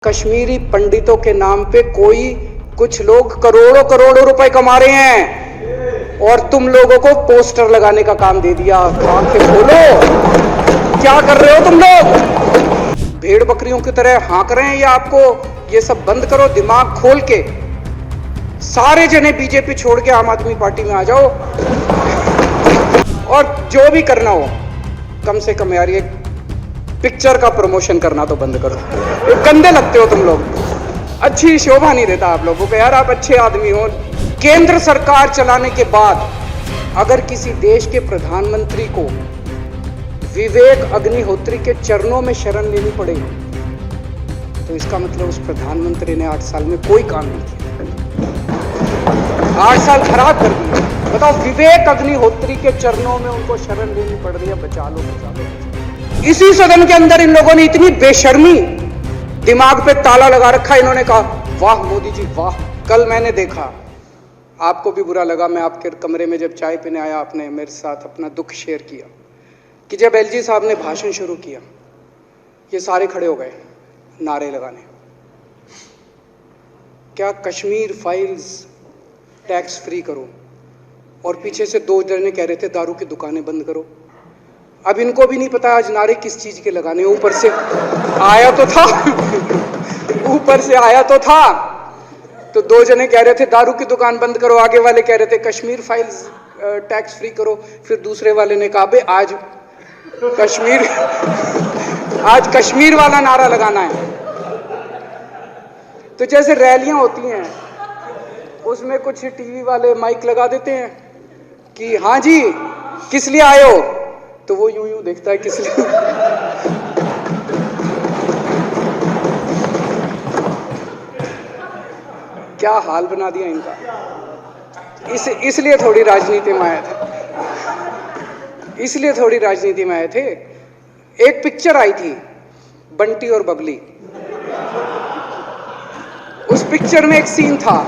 कश्मीरी पंडितों के नाम पे कुछ लोग करोड़ों करोड़ों रुपए कमा रहे हैं और तुम लोगों को पोस्टर लगाने का काम दे दिया। आंखें खोलो, क्या कर रहे हो तुम लोग? भेड़ बकरियों की तरह हाँक रहे हैं या आपको ये सब बंद करो, दिमाग खोल के सारे जने बीजेपी छोड़ के आम आदमी पार्टी में आ जाओ और जो भी करना हो कम से कम यार ये पिक्चर का प्रमोशन करना तो बंद करो। ये गंदे लगते हो तुम लोग, अच्छी शोभा नहीं देता आप लोगों को यार। आप अच्छे आदमी हो। केंद्र सरकार चलाने के बाद अगर किसी देश के प्रधानमंत्री को विवेक अग्निहोत्री के चरणों में शरण लेनी पड़े तो इसका मतलब उस प्रधानमंत्री ने 8 साल में कोई काम नहीं किया। 8 साल खराब कर दिए। बताओ, विवेक अग्निहोत्री के चरणों में उनको शरण लेनी पड़ रही है। बचा लो, बचा लो। इसी सदन के अंदर इन लोगों ने इतनी बेशर्मी, दिमाग पे ताला लगा रखा। इन्होंने कहा वाह मोदी जी वाह। कल मैंने देखा, आपको भी बुरा लगा, मैं आपके कमरे में जब चाय पीने आया आपने मेरे साथ अपना दुख शेयर किया कि जब एलजी साहब ने भाषण शुरू किया ये सारे खड़े हो गए नारे लगाने। क्या कश्मीर फाइल्स टैक्स फ्री करो, और पीछे से 2 जने कह रहे थे दारू की दुकानें बंद करो। अब इनको भी नहीं पता आज नारे किस चीज के लगाने। ऊपर से आया तो था ऊपर से आया तो था तो 2 जने कह रहे थे दारू की दुकान बंद करो, आगे वाले कह रहे थे कश्मीर फाइल्स टैक्स फ्री करो, फिर दूसरे वाले ने कहा बे आज कश्मीर वाला नारा लगाना है। तो जैसे रैलियां होती हैं उसमें कुछ टीवी वाले माइक लगा देते हैं कि हाँ जी किस लिए आए हो, तो वो यूं यूं देखता है किस लिए। क्या हाल बना दिया इनका। इसलिए थोड़ी राजनीति में आए थे। एक पिक्चर आई थी बंटी और बबली। उस पिक्चर में एक सीन था,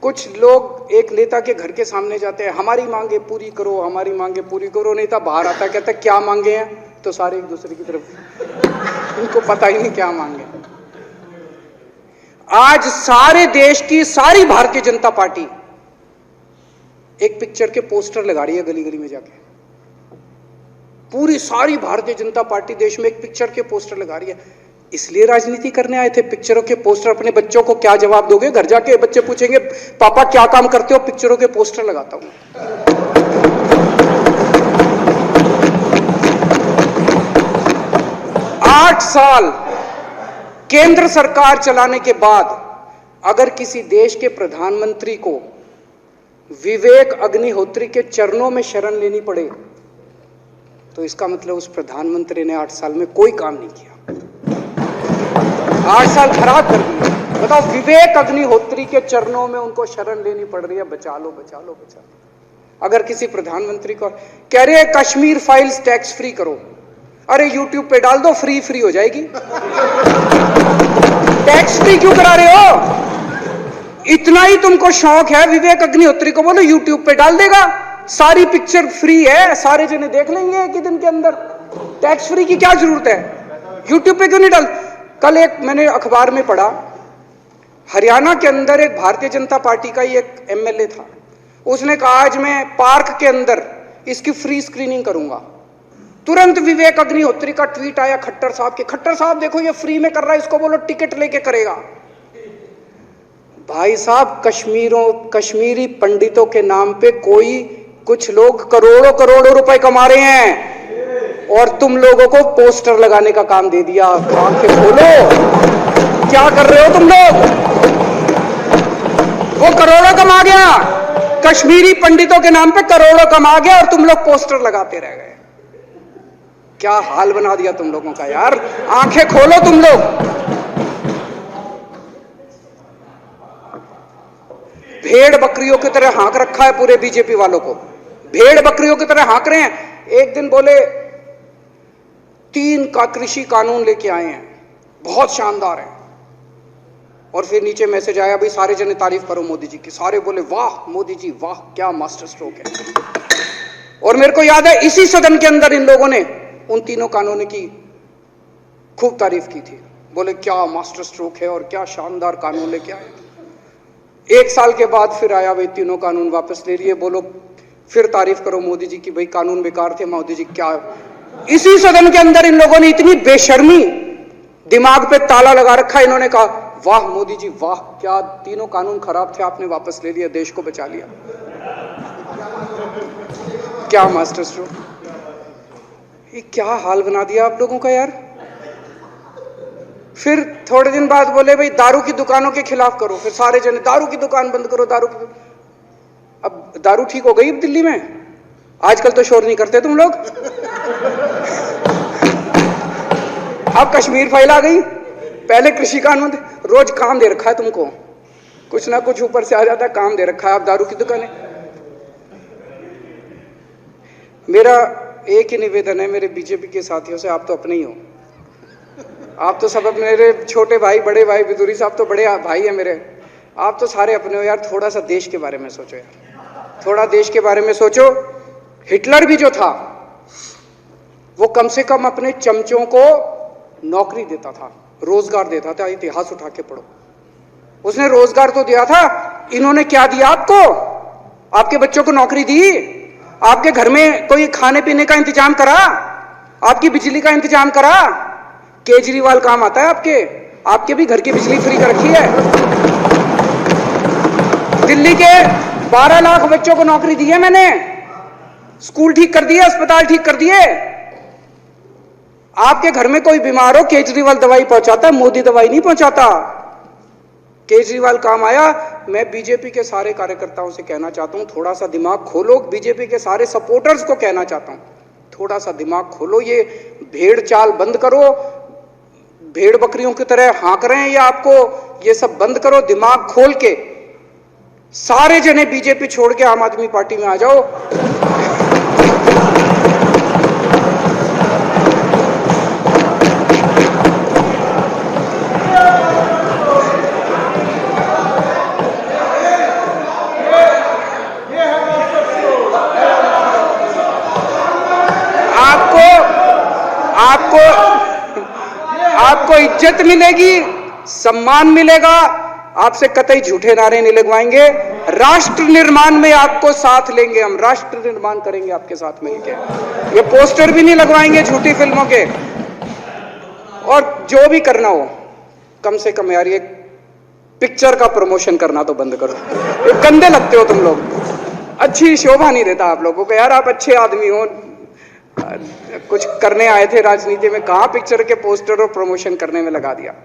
कुछ लोग एक नेता के घर के सामने जाते हैं, हमारी मांगे पूरी करो, हमारी मांगे पूरी करो। नेता बाहर आता कहता है क्या मांगे हैं, तो सारे एक दूसरे की तरफ, इनको पता ही नहीं क्या मांगे। आज सारे देश की सारी भारतीय जनता पार्टी एक पिक्चर के पोस्टर लगा रही है गली गली में जाके। पूरी सारी भारतीय जनता पार्टी देश में एक पिक्चर के पोस्टर लगा रही है। इसलिए राजनीति करने आए थे पिक्चरों के पोस्टर। अपने बच्चों को क्या जवाब दोगे? घर जाके बच्चे पूछेंगे पापा क्या काम करते हो? पिक्चरों के पोस्टर लगाता हूं। 8 साल केंद्र सरकार चलाने के बाद अगर किसी देश के प्रधानमंत्री को विवेक अग्निहोत्री के चरणों में शरण लेनी पड़े तो इसका मतलब उस प्रधानमंत्री ने 8 साल में कोई काम नहीं किया। 8 साल खराब कर दिए। बताओ, विवेक अग्निहोत्री के चरणों में उनको शरण लेनी पड़ रही है। बचा लो, बचा लो, बचा लो। अगर किसी प्रधानमंत्री को कह रहे हैं कश्मीर फाइल्स टैक्स फ्री करो, अरे यूट्यूब पे डाल दो, फ्री हो जाएगी। टैक्स फ्री क्यों करा रहे हो? इतना ही तुमको शौक है, विवेक अग्निहोत्री को बोलो यूट्यूब पे डाल देगा, सारी पिक्चर फ्री है, सारे जने देख लेंगे एक ही दिन के अंदर। टैक्स फ्री की क्या जरूरत है? यूट्यूब पे क्यों नहीं डाल? कल एक मैंने अखबार में पढ़ा, हरियाणा के अंदर एक भारतीय जनता पार्टी का ही एक एमएलए था। उसने कहा आज मैं पार्क के अंदर इसकी फ्री स्क्रीनिंग करूंगा। तुरंत विवेक अग्निहोत्री का ट्वीट आया खट्टर साहब के, खट्टर साहब देखो ये फ्री में कर रहा है, इसको बोलो टिकट लेके करेगा। भाई साहब, कश्मीरी पंडितों के नाम पे कुछ लोग करोड़ों करोड़ों रुपए कमा रहे हैं और तुम लोगों को पोस्टर लगाने का काम दे दिया। आंखें खोलो, क्या कर रहे हो तुम लोग? वो करोड़ों कमा गया, कश्मीरी पंडितों के नाम पे करोड़ों कमा गया और तुम लोग पोस्टर लगाते रह गए। क्या हाल बना दिया तुम लोगों का यार। आंखें खोलो तुम लोग। भेड़ बकरियों की तरह हाँक रखा है पूरे बीजेपी वालों को। भेड़ बकरियों की तरह हाँक रहे हैं। एक दिन बोले 3 का कृषि कानून लेके आए हैं, बहुत शानदार है, और फिर नीचे मैसेज आया भाई सारे जने तारीफ करो मोदी जी की। सारे बोले वाह मोदी जी वाह, क्या मास्टर स्ट्रोक है। और मेरे को याद है इसी सदन के अंदर इन लोगों ने उन 3 कानूनों की खूब तारीफ की थी। बोले क्या मास्टर स्ट्रोक है और क्या शानदार कानून लेके आए। 1 साल के बाद फिर आया, भाई तीनों कानून वापस ले लिए। बोलो फिर तारीफ करो मोदी जी की, भाई कानून बेकार थे मोदी जी। क्या इसी सदन के अंदर इन लोगों ने इतनी बेशर्मी, दिमाग पे ताला लगा रखा। इन्होंने कहा वाह मोदी जी वाह, क्या तीनों कानून खराब थे, आपने वापस ले लिया, देश को बचा लिया। क्या मास्टर स्ट्रोक, ये क्या हाल बना दिया आप लोगों का यार। फिर थोड़े दिन बाद बोले भाई दारू की दुकानों के खिलाफ करो। फिर सारे जने दारू की दुकान बंद करो, दारू की। अब दारू ठीक हो गई अब दिल्ली में? आजकल तो शोर नहीं करते तुम लोग। अब कश्मीर फाइल आ गई, पहले कृषि कानून थे। रोज काम दे रखा है तुमको, कुछ ना कुछ ऊपर से आ जाता है, काम दे रखा है। अब दारू की दुकानें। मेरा एक ही निवेदन है मेरे बीजेपी के साथियों से, आप तो अपने ही हो, आप तो सब मेरे छोटे भाई, बड़े भाई, बिदुरी साहब तो बड़े भाई है मेरे, आप तो सारे अपने हो यार। थोड़ा सा देश के बारे में सोचो यार, थोड़ा देश के बारे में सोचो। हिटलर भी जो था वो कम से कम अपने चमचों को नौकरी देता था, रोजगार देता था। इतिहास उठा के पढ़ो, उसने रोजगार तो दिया था। इन्होंने क्या दिया आपको? आपके बच्चों को नौकरी दी? आपके घर में कोई खाने पीने का इंतजाम करा? आपकी बिजली का इंतजाम करा? केजरीवाल काम आता है आपके? आपके भी घर की बिजली फ्री कर रखी है। दिल्ली के 12 लाख बच्चों को नौकरी दी है मैंने, स्कूल ठीक कर दिए, अस्पताल ठीक कर दिए। आपके घर में कोई बीमार हो, केजरीवाल दवाई पहुंचाता है, मोदी दवाई नहीं पहुंचाता। केजरीवाल काम आया। मैं बीजेपी के सारे कार्यकर्ताओं से कहना चाहता हूं, थोड़ा सा दिमाग खोलो। बीजेपी के सारे सपोर्टर्स को कहना चाहता हूं, थोड़ा सा दिमाग खोलो। ये भेड़ चाल बंद करो, भेड़ बकरियों की तरह हाँक रहे हैं ये आपको, ये सब बंद करो। दिमाग खोल के सारे जने बीजेपी छोड़ के आम आदमी पार्टी में आ जाओ। आपको इज्जत मिलेगी, सम्मान मिलेगा। आपसे कतई झूठे नारे नहीं लगवाएंगे। राष्ट्र निर्माण में आपको साथ लेंगे हम, राष्ट्र निर्माण करेंगे आपके साथ मिलकर। ये पोस्टर भी नहीं लगवाएंगे झूठी फिल्मों के। और जो भी करना हो, कम से कम यार ये पिक्चर का प्रमोशन करना तो बंद करो। ये गंदे लगते हो तुम लोग, अच्छी शोभा नहीं देता आप लोगों को यार। आप अच्छे आदमी हो, कुछ करने आए थे राजनीति में, कहां पिक्चर के पोस्टर और प्रमोशन करने में लगा दिया।